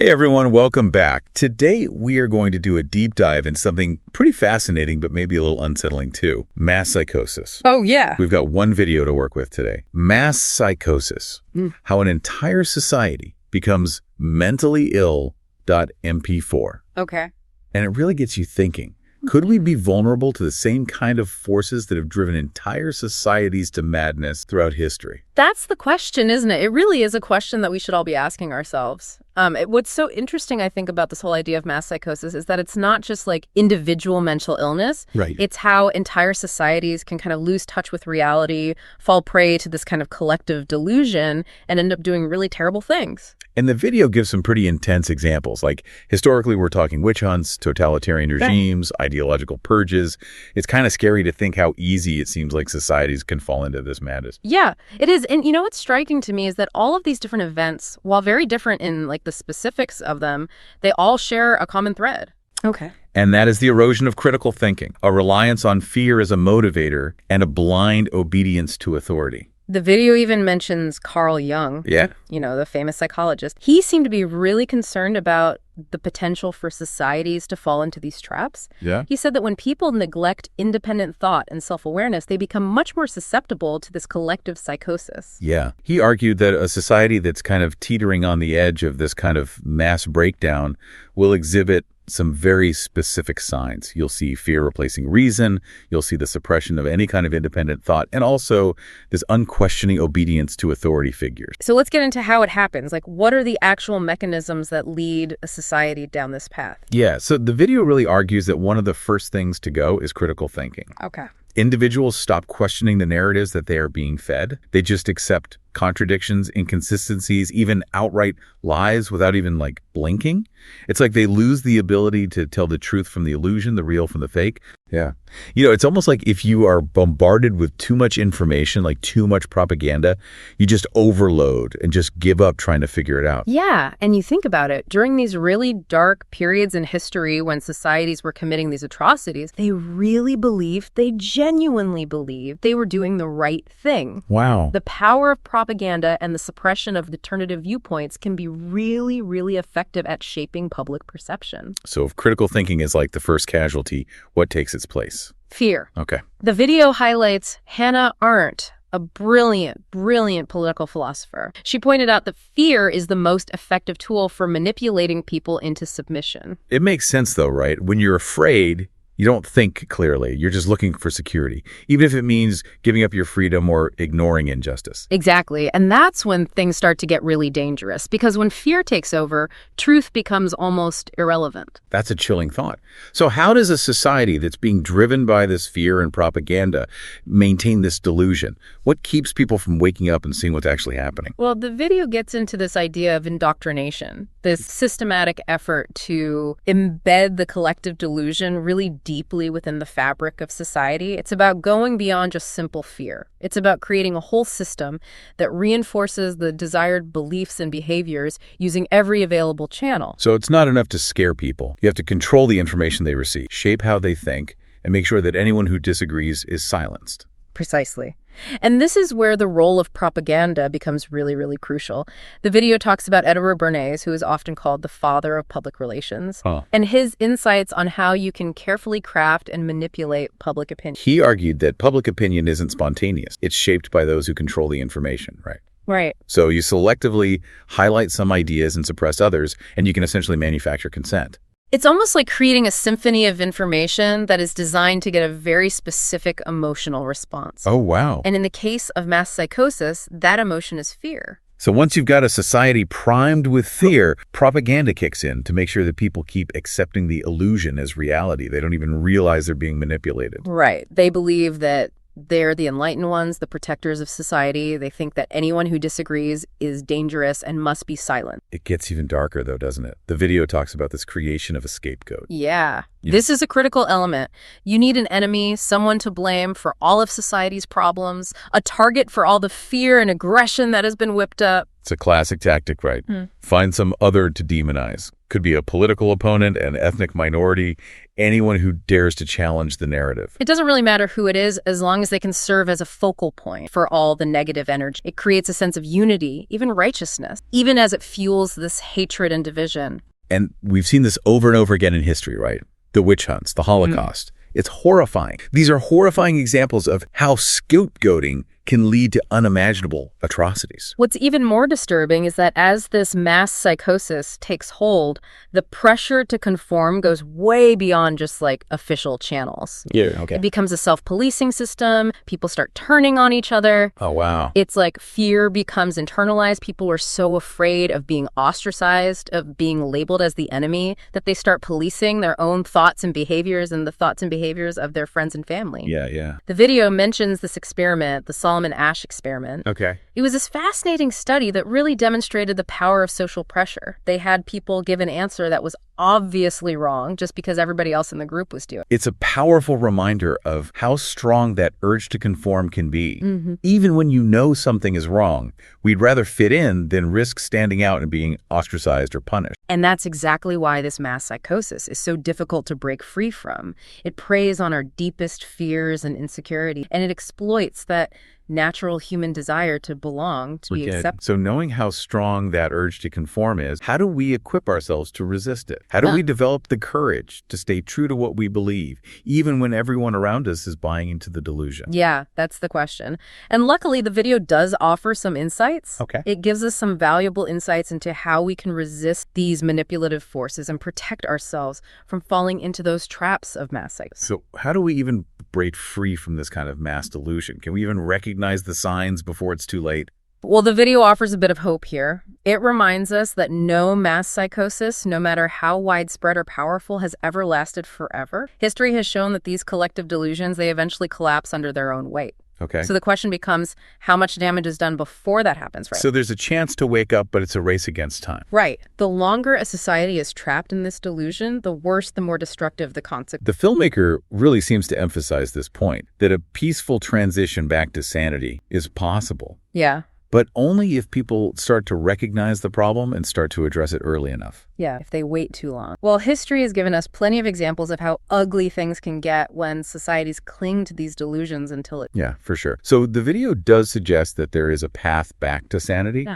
Hey everyone, welcome back. Today we are going to do a deep dive in something pretty fascinating, but maybe a little unsettling too. Mass psychosis. Oh, yeah. We've got one video to work with today. Mass psychosis. How an entire society becomes mentally ill.mp4. Okay. And it really gets you thinking. Could we be vulnerable to the same kind of forces that have driven entire societies to madness throughout history? That's the question, isn't it? It really is a question that we should all be asking ourselves. What's so interesting, I think, about this whole idea of mass psychosis is that it's not just like individual mental illness. Right. It's how entire societies can kind of lose touch with reality, fall prey to this kind of collective delusion, and end up doing really terrible things. And the video gives some pretty intense examples. Like, historically, we're talking witch hunts, totalitarian regimes, ideological purges. It's kind of scary to think how easy it seems like societies can fall into this madness. Yeah, it is. And you know what's striking to me is that all of these different events, while very different in like the specifics of them, they all share a common thread. Okay. And that is the erosion of critical thinking, a reliance on fear as a motivator, and a blind obedience to authority. The video even mentions Carl Jung, the famous psychologist. He seemed to be really concerned about the potential for societies to fall into these traps. Yeah. He said that when people neglect independent thought and self-awareness, they become much more susceptible to this collective psychosis. Yeah. He argued that a society that's kind of teetering on the edge of this kind of mass breakdown will exhibit some very specific signs. You'll see fear replacing reason. You'll see the suppression of any kind of independent thought, and also this unquestioning obedience to authority figures. So let's get into how it happens. Like, what are the actual mechanisms that lead a society down this path? Yeah, so the video really argues that one of the first things to go is critical thinking. Okay. Individuals stop questioning the narratives that they are being fed. They just accept contradictions, inconsistencies, even outright lies without even blinking. It's like they lose the ability to tell the truth from the illusion, the real from the fake. Yeah. It's almost like if you are bombarded with too much information, like too much propaganda, you just overload and just give up trying to figure it out. Yeah. And you think about it, during these really dark periods in history when societies were committing these atrocities, they really believed, they genuinely believed they were doing the right thing. Wow. The power of propaganda and the suppression of alternative viewpoints can be really, really effective at shaping public perception. So if critical thinking is like the first casualty, what takes its place? Fear. Okay. The video highlights Hannah Arendt, a brilliant, brilliant political philosopher. She pointed out that fear is the most effective tool for manipulating people into submission. It makes sense though, right? When you're afraid, you don't think clearly. You're just looking for security, even if it means giving up your freedom or ignoring injustice. Exactly. And that's when things start to get really dangerous, because when fear takes over, truth becomes almost irrelevant. That's a chilling thought. So how does a society that's being driven by this fear and propaganda maintain this delusion? What keeps people from waking up and seeing what's actually happening? Well, the video gets into this idea of indoctrination, this systematic effort to embed the collective delusion really deeply within the fabric of society. It's about going beyond just simple fear. It's about creating a whole system that reinforces the desired beliefs and behaviors using every available channel. So it's not enough to scare people. You have to control the information they receive, shape how they think, and make sure that anyone who disagrees is silenced. Precisely. And this is where the role of propaganda becomes really, really crucial. The video talks about Edward Bernays, who is often called the father of public relations, and his insights on how you can carefully craft and manipulate public opinion. He argued that public opinion isn't spontaneous. It's shaped by those who control the information, right? Right. So you selectively highlight some ideas and suppress others, and you can essentially manufacture consent. It's almost like creating a symphony of information that is designed to get a very specific emotional response. Oh, wow. And in the case of mass psychosis, that emotion is fear. So once you've got a society primed with fear, propaganda kicks in to make sure that people keep accepting the illusion as reality. They don't even realize they're being manipulated. Right. They believe that they're the enlightened ones, the protectors of society. They think that anyone who disagrees is dangerous and must be silent. It gets even darker, though, doesn't it? The video talks about this creation of a scapegoat. Yeah. This is a critical element. You need an enemy, someone to blame for all of society's problems, a target for all the fear and aggression that has been whipped up. It's a classic tactic, right? Find some other to demonize. Could be a political opponent, an ethnic minority, anyone who dares to challenge the narrative. It doesn't really matter who it is, as long as they can serve as a focal point for all the negative energy. It creates a sense of unity, even righteousness, even as it fuels this hatred and division. And we've seen this over and over again in history, right? The witch hunts, the Holocaust. It's horrifying. These are horrifying examples of how scapegoating can lead to unimaginable atrocities. What's even more disturbing is that as this mass psychosis takes hold, the pressure to conform goes way beyond just like official channels. Yeah, okay. It becomes a self-policing system. People start turning on each other. Oh, wow. It's like fear becomes internalized. People are so afraid of being ostracized, of being labeled as the enemy, that they start policing their own thoughts and behaviors and the thoughts and behaviors of their friends and family. Yeah. The video mentions this experiment, the Solomon Asch experiment. Okay. It was this fascinating study that really demonstrated the power of social pressure. They had people give an answer that was obviously wrong just because everybody else in the group was doing it. It's a powerful reminder of how strong that urge to conform can be. Even when you know something is wrong, we'd rather fit in than risk standing out and being ostracized or punished. And that's exactly why this mass psychosis is so difficult to break free from. It preys on our deepest fears and insecurity, and it exploits that natural human desire to belong, to be accepted. So knowing how strong that urge to conform is, how do we equip ourselves to resist it? How do we develop the courage to stay true to what we believe, even when everyone around us is buying into the delusion? Yeah, that's the question. And luckily, the video does offer some insights. Okay. It gives us some valuable insights into how we can resist these manipulative forces and protect ourselves from falling into those traps of mass psychosis. So how do we even break free from this kind of mass delusion? Can we even recognize the signs before it's too late? Well, the video offers a bit of hope here. It reminds us that no mass psychosis, no matter how widespread or powerful, has ever lasted forever. History has shown that these collective delusions, they eventually collapse under their own weight. Okay. So the question becomes, how much damage is done before that happens, right? So there's a chance to wake up, but it's a race against time. Right. The longer a society is trapped in this delusion, the worse, the more destructive the consequences. The filmmaker really seems to emphasize this point, that a peaceful transition back to sanity is possible. Yeah. But only if people start to recognize the problem and start to address it early enough. Yeah, if they wait too long. Well, history has given us plenty of examples of how ugly things can get when societies cling to these delusions until it... Yeah, for sure. So the video does suggest that there is a path back to sanity.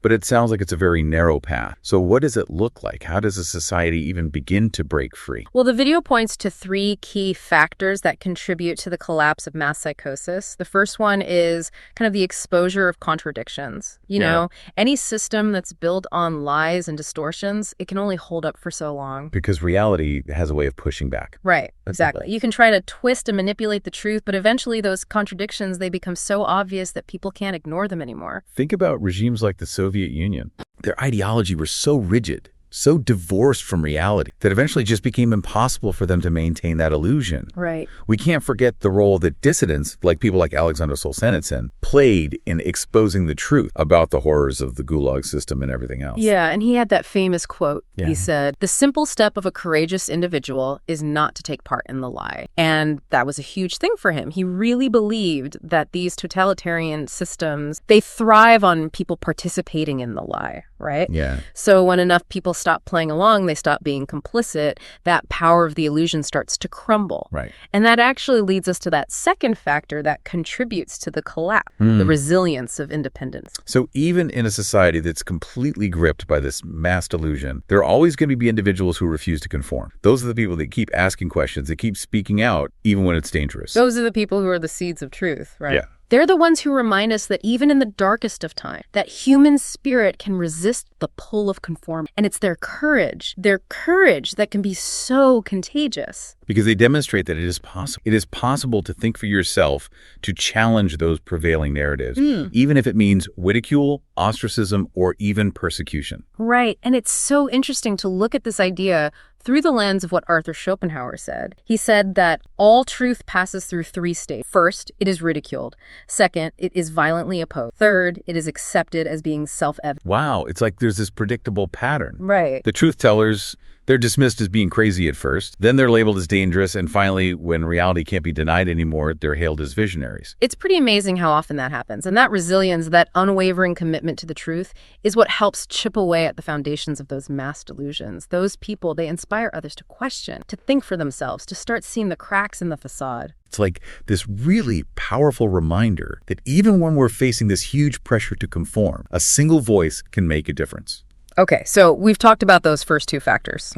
But it sounds like it's a very narrow path. So what does it look like? How does a society even begin to break free? Well, the video points to 3 key factors that contribute to the collapse of mass psychosis. The first one is kind of the exposure of contradictions. You know, any system that's built on lies and distortions, it can only hold up for so long. Because reality has a way of pushing back. Right, exactly. You can try to twist and manipulate the truth, but eventually those contradictions, they become so obvious that people can't ignore them anymore. Think about regimes like the Soviet Union. Their ideology was so rigid, so divorced from reality, that eventually just became impossible for them to maintain that illusion. Right. We can't forget the role that dissidents, like people like Alexander Solzhenitsyn, played in exposing the truth about the horrors of the Gulag system and everything else. Yeah, and he had that famous quote. Yeah. He said, "The simple step of a courageous individual is not to take part in the lie." And that was a huge thing for him. He really believed that these totalitarian systems, they thrive on people participating in the lie, right? Yeah. So when enough people stop playing along, they stop being complicit, that power of the illusion starts to crumble. Right. And that actually leads us to that second factor that contributes to the collapse, the resilience of independence. So even in a society that's completely gripped by this mass delusion, there are always going to be individuals who refuse to conform. Those are the people that keep asking questions, that keep speaking out, even when it's dangerous. Those are the people who are the seeds of truth, right? Yeah. They're the ones who remind us that even in the darkest of time, that human spirit can resist the pull of conformity. And it's their courage that can be so contagious. Because they demonstrate that it is possible. It is possible to think for yourself, to challenge those prevailing narratives, even if it means ridicule, ostracism, or even persecution. Right. And it's so interesting to look at this idea through the lens of what Arthur Schopenhauer said. He said that all truth passes through 3 stages. First, it is ridiculed. Second, it is violently opposed. Third, it is accepted as being self-evident. Wow, it's like there's this predictable pattern. Right. The truth tellers, They're dismissed as being crazy at first, then they're labeled as dangerous, and finally, when reality can't be denied anymore, they're hailed as visionaries. It's pretty amazing how often that happens. And that resilience, that unwavering commitment to the truth, is what helps chip away at the foundations of those mass delusions. Those people, they inspire others to question, to think for themselves, to start seeing the cracks in the facade. It's like this really powerful reminder that even when we're facing this huge pressure to conform, a single voice can make a difference. Okay, so we've talked about those first two factors,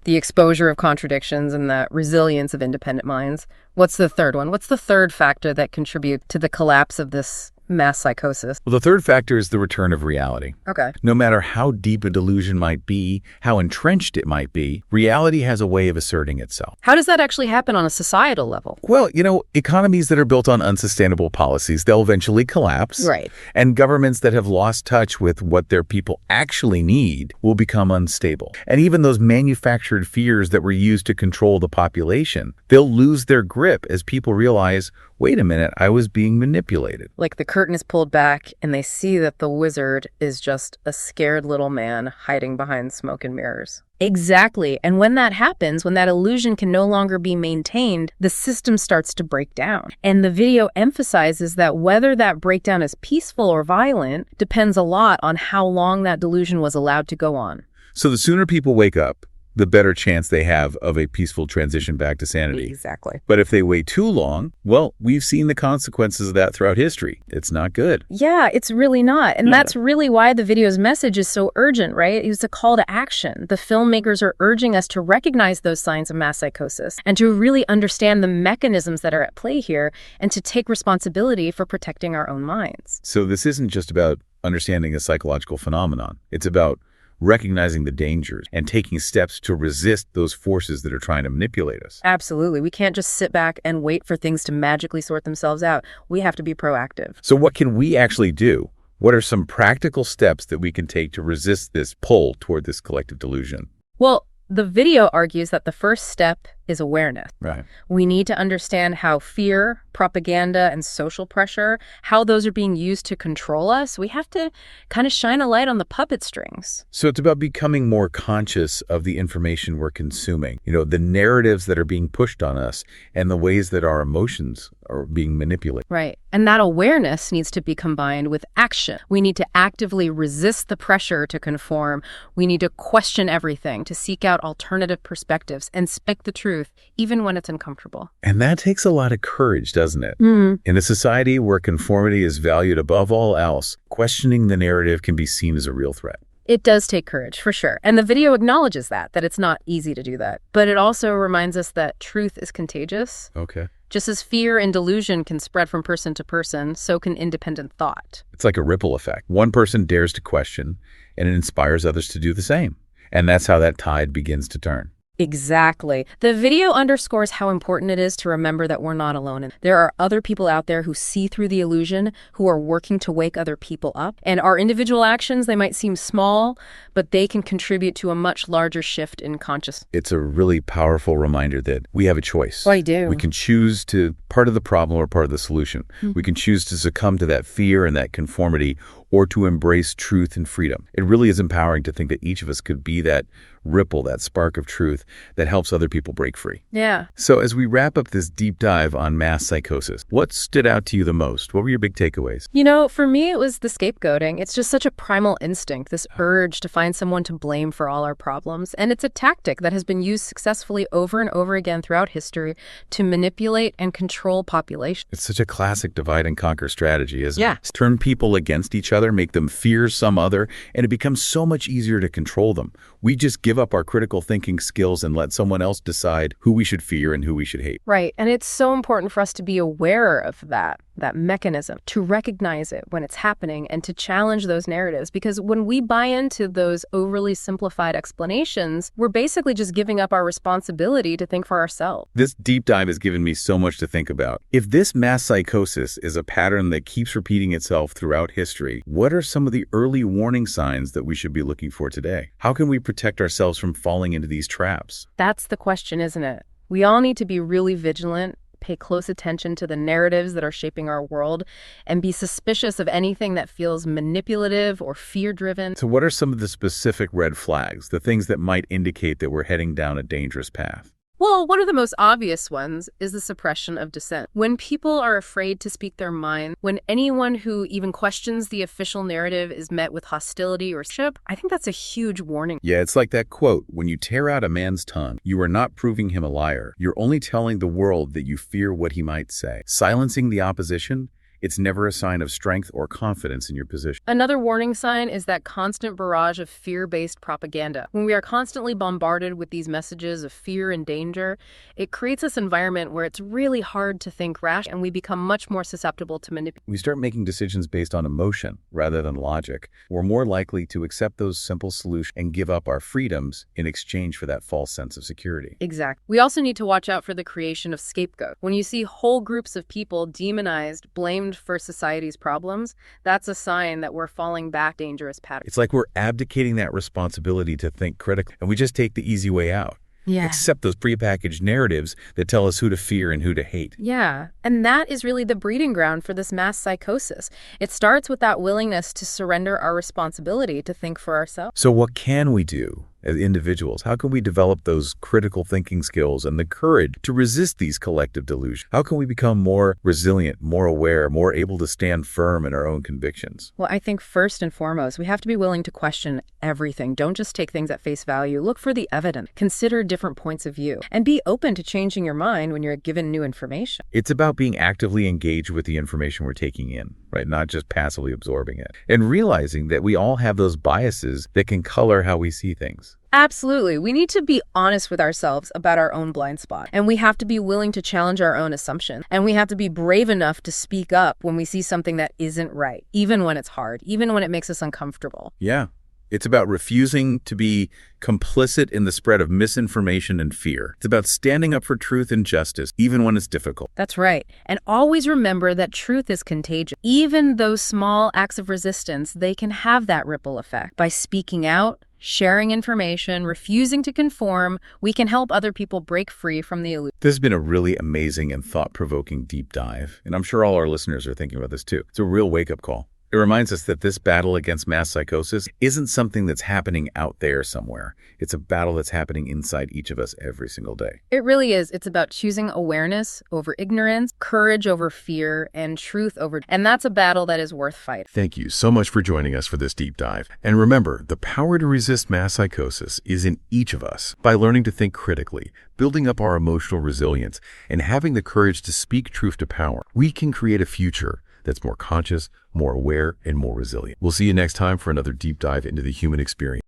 the exposure of contradictions and the resilience of independent minds. What's the third one? What's the third factor that contributes to the collapse of this mass psychosis? Well, the third factor is the return of reality. Okay. No matter how deep a delusion might be, how entrenched it might be, reality has a way of asserting itself. How does that actually happen on a societal level? Well, economies that are built on unsustainable policies, they'll eventually collapse. Right. And governments that have lost touch with what their people actually need will become unstable. And even those manufactured fears that were used to control the population, they'll lose their grip as people realize, wait a minute, I was being manipulated. Like the curtain is pulled back and they see that the wizard is just a scared little man hiding behind smoke and mirrors. Exactly. And when that happens, when that illusion can no longer be maintained, the system starts to break down. And the video emphasizes that whether that breakdown is peaceful or violent depends a lot on how long that delusion was allowed to go on. So the sooner people wake up, the better chance they have of a peaceful transition back to sanity. Exactly. But if they wait too long, well, we've seen the consequences of that throughout history. It's not good. Yeah, it's really not. And that's really why the video's message is so urgent, right? It's a call to action. The filmmakers are urging us to recognize those signs of mass psychosis and to really understand the mechanisms that are at play here and to take responsibility for protecting our own minds. So this isn't just about understanding a psychological phenomenon. It's about recognizing the dangers and taking steps to resist those forces that are trying to manipulate us. Absolutely. We can't just sit back and wait for things to magically sort themselves out. We have to be proactive. So what can we actually do? What are some practical steps that we can take to resist this pull toward this collective delusion? Well, the video argues that the first step is awareness. Right. We need to understand how fear, propaganda, and social pressure, how those are being used to control us. We have to kind of shine a light on the puppet strings. So it's about becoming more conscious of the information we're consuming, the narratives that are being pushed on us and the ways that our emotions are being manipulated. Right. And that awareness needs to be combined with action. We need to actively resist the pressure to conform. We need to question everything, to seek out alternative perspectives and speak the truth, even when it's uncomfortable. And that takes a lot of courage, doesn't it? In a society where conformity is valued above all else, questioning the narrative can be seen as a real threat. It does take courage, for sure. And the video acknowledges that it's not easy to do that. But it also reminds us that truth is contagious. Okay. Just as fear and delusion can spread from person to person, so can independent thought. It's like a ripple effect. One person dares to question, and it inspires others to do the same. And that's how that tide begins to turn. Exactly. The video underscores how important it is to remember that we're not alone. And there are other people out there who see through the illusion, who are working to wake other people up. And our individual actions, they might seem small, but they can contribute to a much larger shift in consciousness. It's a really powerful reminder that we have a choice. We do. We can choose to part of the problem or part of the solution. We can choose to succumb to that fear and that conformity or to embrace truth and freedom. It really is empowering to think that each of us could be that ripple, that spark of truth that helps other people break free. Yeah. So as we wrap up this deep dive on mass psychosis, what stood out to you the most? What were your big takeaways? For me, it was the scapegoating. It's just such a primal instinct, this urge to find someone to blame for all our problems. And it's a tactic that has been used successfully over and over again throughout history to manipulate and control populations. It's such a classic divide and conquer strategy, isn't Yeah. it? Turn people against each other, make them fear some other, and it becomes so much easier to control them. We just give up our critical thinking skills and let someone else decide who we should fear and who we should hate. Right. And it's so important for us to be aware of that mechanism, to recognize it when it's happening and to challenge those narratives. Because when we buy into those overly simplified explanations, we're basically just giving up our responsibility to think for ourselves. This deep dive has given me so much to think about. If this mass psychosis is a pattern that keeps repeating itself throughout history, what are some of the early warning signs that we should be looking for today? How can we protect ourselves from falling into these traps? That's the question, isn't it? We all need to be really vigilant, pay close attention to the narratives that are shaping our world, and be suspicious of anything that feels manipulative or fear-driven. So what are some of the specific red flags, the things that might indicate that we're heading down a dangerous path? Well, one of the most obvious ones is the suppression of dissent. When people are afraid to speak their mind, when anyone who even questions the official narrative is met with hostility or ship, I think that's a huge warning. Yeah, it's like that quote, when you tear out a man's tongue, you are not proving him a liar. You're only telling the world that you fear what he might say. Silencing the opposition, it's never a sign of strength or confidence in your position. Another warning sign is that constant barrage of fear-based propaganda. When we are constantly bombarded with these messages of fear and danger, it creates this environment where it's really hard to think rationally, and we become much more susceptible to manipulation. We start making decisions based on emotion rather than logic. We're more likely to accept those simple solutions and give up our freedoms in exchange for that false sense of security. Exactly. We also need to watch out for the creation of scapegoats. When you see whole groups of people demonized, blamed for society's problems, that's a sign that we're falling back dangerous patterns. It's like we're abdicating that responsibility to think critically, and we just take the easy way out. Yeah. Accept those prepackaged narratives that tell us who to fear and who to hate. Yeah, and that is really the breeding ground for this mass psychosis. It starts with that willingness to surrender our responsibility to think for ourselves. So what can we do as individuals? How can we develop those critical thinking skills and the courage to resist these collective delusions? How can we become more resilient, more aware, more able to stand firm in our own convictions? Well, I think first and foremost, we have to be willing to question everything. Don't just take things at face value. Look for the evidence. Consider different points of view. And be open to changing your mind when you're given new information. It's about being actively engaged with the information we're taking in, right? Not just passively absorbing it. And realizing that we all have those biases that can color how we see things. Absolutely. We need to be honest with ourselves about our own blind spot. And we have to be willing to challenge our own assumptions. And we have to be brave enough to speak up when we see something that isn't right, even when it's hard, even when it makes us uncomfortable. Yeah. It's about refusing to be complicit in the spread of misinformation and fear. It's about standing up for truth and justice, even when it's difficult. That's right. And always remember that truth is contagious. Even those small acts of resistance, they can have that ripple effect. By speaking out, sharing information, refusing to conform, we can help other people break free from the illusion. This has been a really amazing and thought-provoking deep dive, and I'm sure all our listeners are thinking about this too. It's a real wake-up call. It reminds us that this battle against mass psychosis isn't something that's happening out there somewhere. It's a battle that's happening inside each of us every single day. It really is. It's about choosing awareness over ignorance, courage over fear, and truth over... And that's a battle that is worth fighting. Thank you so much for joining us for this deep dive. And remember, the power to resist mass psychosis is in each of us. By learning to think critically, building up our emotional resilience, and having the courage to speak truth to power, we can create a future that's more conscious, more aware, and more resilient. We'll see you next time for another deep dive into the human experience.